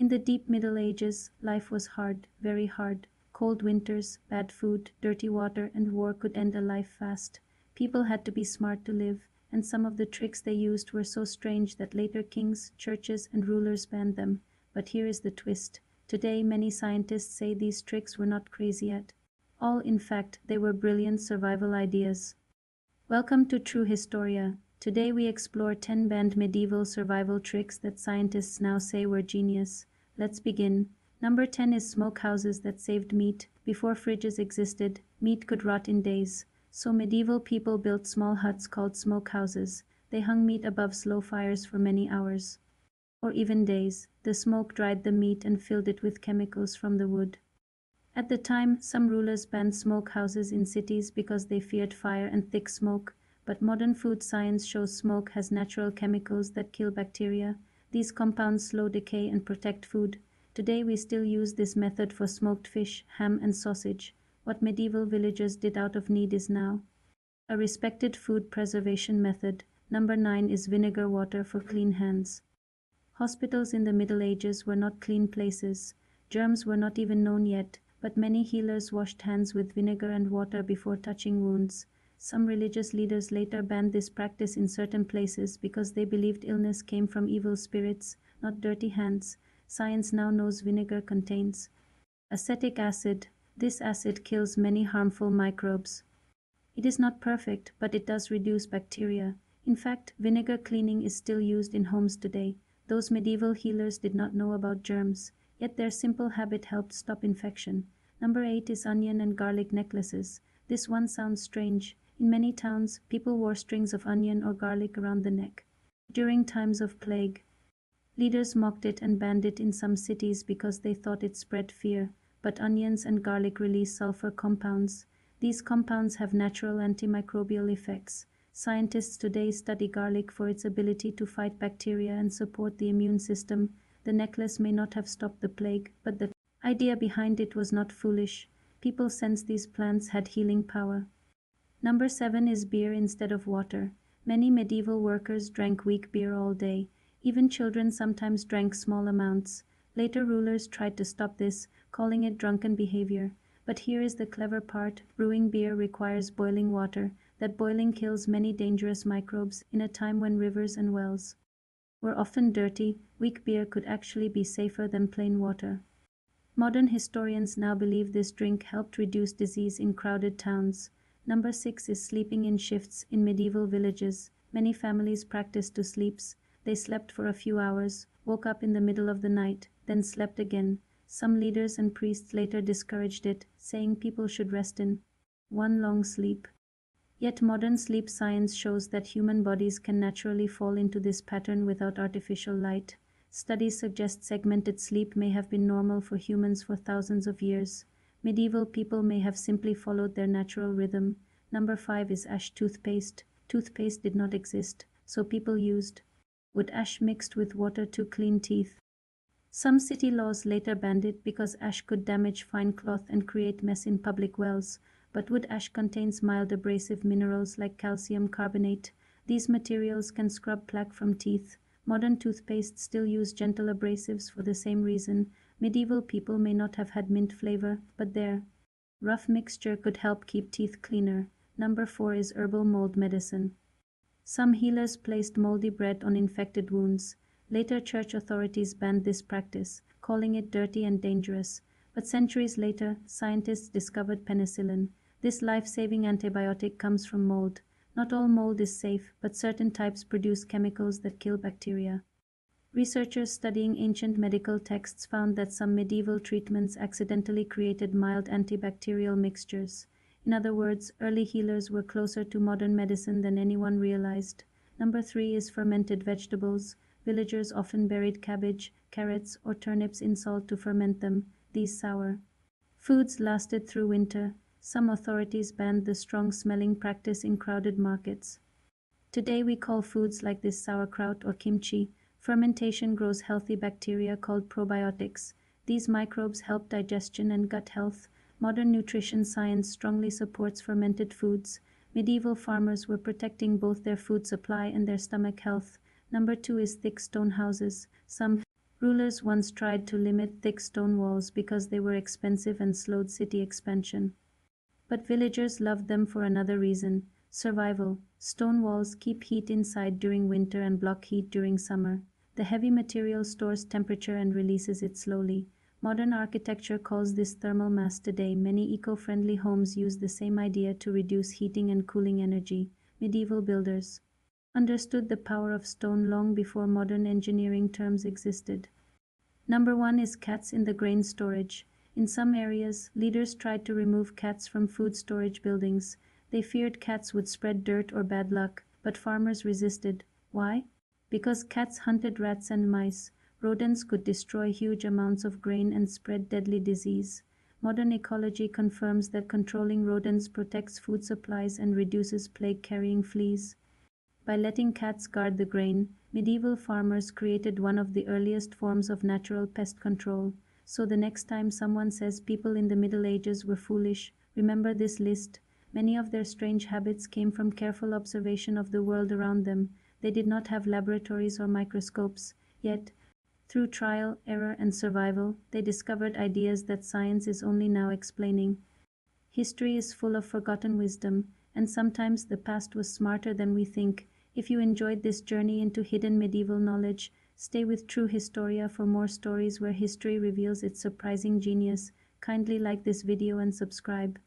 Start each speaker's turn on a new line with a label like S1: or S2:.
S1: In the deep Middle Ages, life was hard, very hard. Cold winters, bad food, dirty water, and war could end a life fast. People had to be smart to live, and some of the tricks they used were so strange that later kings, churches, and rulers banned them. But here is the twist. Today, many scientists say these tricks were not crazy at all. In fact, they were brilliant survival ideas. Welcome to True Historia. Today we explore 10 banned medieval survival tricks that scientists now say were genius. Let's begin. Number 10 is smokehouses that saved meat. Before fridges existed, meat could rot in days. So medieval people built small huts called smokehouses. They hung meat above slow fires for many hours, or even days. The smoke dried the meat and filled it with chemicals from the wood. At the time, some rulers banned smokehouses in cities because they feared fire and thick smoke, but modern food science shows smoke has natural chemicals that kill bacteria. These compounds slow decay and protect food. Today we still use this method for smoked fish, ham and sausage. What medieval villagers did out of need is now a respected food preservation method. Number 9 is vinegar water for clean hands. Hospitals in the Middle Ages were not clean places. Germs were not even known yet, but many healers washed hands with vinegar and water before touching wounds. Some religious leaders later banned this practice in certain places because they believed illness came from evil spirits, not dirty hands. Science now knows vinegar contains acetic acid. This acid kills many harmful microbes. It is not perfect, but it does reduce bacteria. In fact, vinegar cleaning is still used in homes today. Those medieval healers did not know about germs, yet their simple habit helped stop infection. Number 8 is onion and garlic necklaces. This one sounds strange. In many towns, people wore strings of onion or garlic around the neck. During times of plague, leaders mocked it and banned it in some cities because they thought it spread fear. But onions and garlic release sulfur compounds. These compounds have natural antimicrobial effects. Scientists today study garlic for its ability to fight bacteria and support the immune system. The necklace may not have stopped the plague, but the idea behind it was not foolish. People sensed these plants had healing power. Number 7 is beer instead of water. Many medieval workers drank weak beer all day. Even children sometimes drank small amounts. Later rulers tried to stop this, calling it drunken behavior. But here is the clever part. Brewing beer requires boiling water. That boiling kills many dangerous microbes. In a time when rivers and wells were often dirty, weak beer could actually be safer than plain water. Modern historians now believe this drink helped reduce disease in crowded towns. Number 6 is sleeping in shifts. In medieval villages, many families practiced to sleeps. They slept for a few hours, woke up in the middle of the night, then slept again. Some leaders and priests later discouraged it, saying people should rest in one long sleep. Yet modern sleep science shows that human bodies can naturally fall into this pattern without artificial light. Studies suggest segmented sleep may have been normal for humans for thousands of years. Medieval people may have simply followed their natural rhythm. Number 5 is ash toothpaste. Toothpaste did not exist, so people used wood ash mixed with water to clean teeth. Some city laws later banned it because ash could damage fine cloth and create mess in public wells, but wood ash contains mild abrasive minerals like calcium carbonate. These materials can scrub plaque from teeth. Modern toothpaste still use gentle abrasives for the same reason. Medieval people may not have had mint flavor, but their rough mixture could help keep teeth cleaner. Number 4 is herbal mold medicine. Some healers placed moldy bread on infected wounds. Later church authorities banned this practice, calling it dirty and dangerous. But centuries later, scientists discovered penicillin. This life-saving antibiotic comes from mold. Not all mold is safe, but certain types produce chemicals that kill bacteria. Researchers studying ancient medical texts found that some medieval treatments accidentally created mild antibacterial mixtures. In other words, early healers were closer to modern medicine than anyone realized. Number 3 is fermented vegetables. Villagers often buried cabbage, carrots, or turnips in salt to ferment them. These sour foods lasted through winter. Some authorities banned the strong-smelling practice in crowded markets. Today we call foods like this sauerkraut or kimchi. Fermentation grows healthy bacteria called probiotics. These microbes help digestion and gut health. Modern nutrition science strongly supports fermented foods. Medieval farmers were protecting both their food supply and their stomach health. Number 2 is thick stone houses. Some Rulers once tried to limit thick stone walls because they were expensive and slowed city expansion. But villagers loved them for another reason: survival. Stone walls keep heat inside during winter and block heat during summer. The heavy material stores temperature and releases it slowly. Modern architecture calls this thermal mass today. Many eco-friendly homes use the same idea to reduce heating and cooling energy. Medieval builders understood the power of stone long before modern engineering terms existed. Number one is cats in the grain storage. In some areas, leaders tried to remove cats from food storage buildings. They feared cats would spread dirt or bad luck, but farmers resisted. Why? Because cats hunted rats and mice. Rodents could destroy huge amounts of grain and spread deadly disease. Modern ecology confirms that controlling rodents protects food supplies and reduces plague-carrying fleas. By letting cats guard the grain, medieval farmers created one of the earliest forms of natural pest control. So the next time someone says people in the Middle Ages were foolish, remember this list. Many of their strange habits came from careful observation of the world around them. They did not have laboratories or microscopes. Yet, through trial, error, and survival, they discovered ideas that science is only now explaining. History is full of forgotten wisdom, and sometimes the past was smarter than we think. If you enjoyed this journey into hidden medieval knowledge, stay with True Historia for more stories where history reveals its surprising genius. Kindly like this video and subscribe.